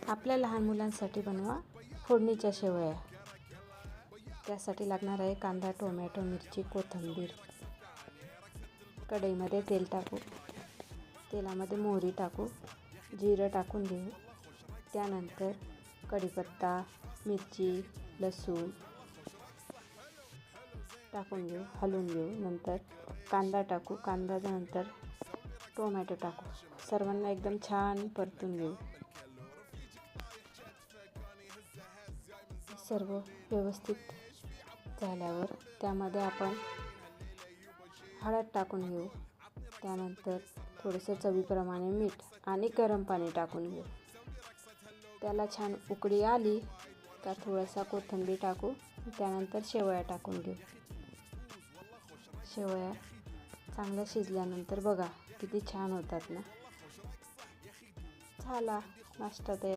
आपल्या लहान मुलांसाठी बनवा फोडणीच्या शेवया। त्यासाठी लागणार आहे कांदा, टोमॅटो, मिरची, कोथिंबीर। कढईमध्ये तेल टाकू, तेलामध्ये मोहरी टाकू, जिरं टाकून घेऊ। त्यानंतर कढीपत्ता, मिरची, लसूण टाकून घेऊ, हलवून घेऊ। नंतर कांदा टाकू, कांद्यानंतर टोमॅटो टाकू, सर्वांना एकदम छान परतून घेऊ। सर्व व्यवस्थित झाल्यावर त्यामध्ये आपण हळद टाकून घेऊ। त्यानंतर थोडंसं चवीप्रमाणे मीठ आणि गरम पाणी टाकून घेऊ। त्याला छान उकळी आली का थोडासा कोथिंबीर टाकू। त्यानंतर शेवया टाकून घेऊ। शेवया चांगल्या शिजल्यानंतर बघा किती छान होतात ना। झाला नाश्ता तयार।